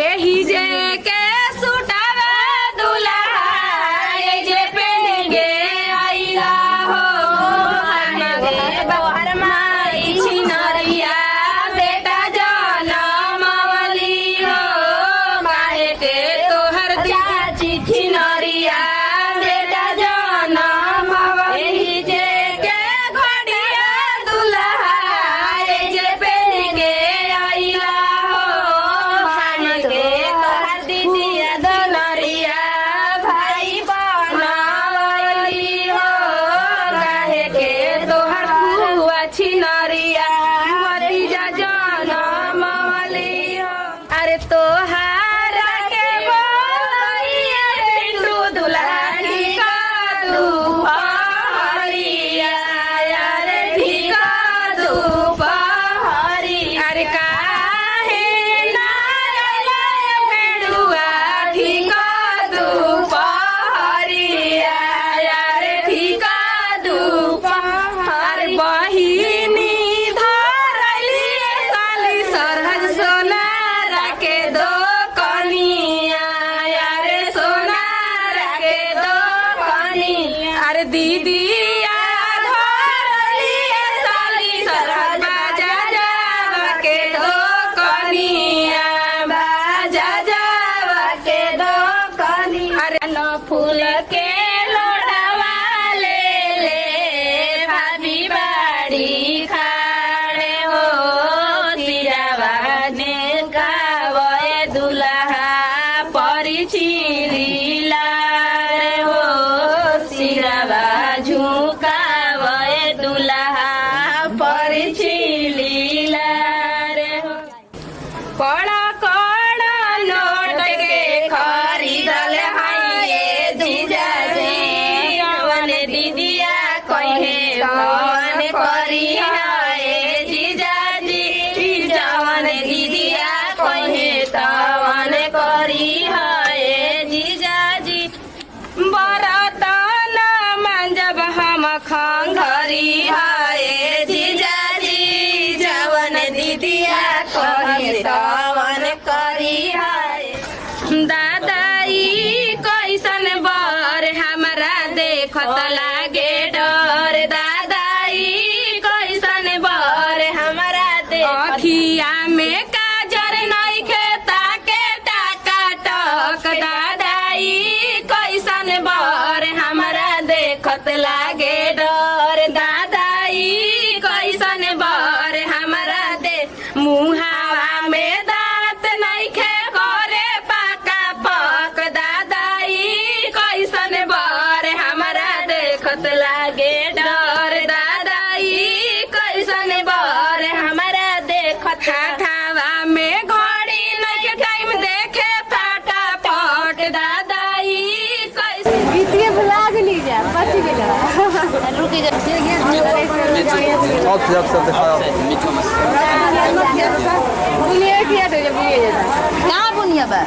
एही जे के सुटावे दुल्हा ए जे पेंगे आइला हो हमारे बाहर माई छिनरिया बेटा जनमवली हो काहे के तोहर दिया चिट्ठी नरिया बेटा जनमवली एही जे के घड़िया दुल्हा ए जे पेंगे आइला हो के तोहर दीदिया दुलरिया भाई बनवली हो काहे के तोहर फुआ छिनरिया भतीजा जनमवली हो अरे तोहारा के बोलैया पिंटू दुल्हनी का दुपहरिया अरे ठीका दुपहरी अरे काहे ना आइला भेड़ुआ ठीका दुपहरिया अरे ठीका दुपहर बहिनी धरली साली सरहद सोनारा के दो कनिया अरे सोनारा के दो कनिया अरे दीदिया धरली साली सरहद बाजा जावा के दो कनिया बाजा जावा के दो कनिया अरे न फूल के लोढ़वा ले ले भाभी बाड़ी खाड़े हो सिरावा ने गावे दुल्हा परिचिली लारे हो सिरावा झुकावे दुल्हा परिचिली लारे हो कड़ा कड़ा नोट के खरीदल हाये जीजाजी कवन दीदिया कहे कवन करी हाये जीजाजी जवन दीदिया कहे तवन करी हाये जीजाजी बरतन मंजब हम खंघरी हाये जीजाजी जवन दीदिया कहे तवन करी हाये दादाई कैसन बर हमरा देखत लागे डर दादाई कैसन बर हमरा देखत अखिया में काजर नइखे ताके टाका टक दादाई कैसन बर हमरा देखत लागे डर दादाई कैसन बर हमरा दे मुहावा में दांत नइखे करे पाका पक दादाई कैसन बर हमरा देखत लागे डर दादाई कैसन बर हमरा देखत हाथावा में घड़ी नइखे टाइम देखे फटाफट दादाई कैसन बीतिए भुला गेली जा बच गेल रुकी जा बहुत सब दिखाया बुनिया किया तो जब ये कहाँ बुनिया बा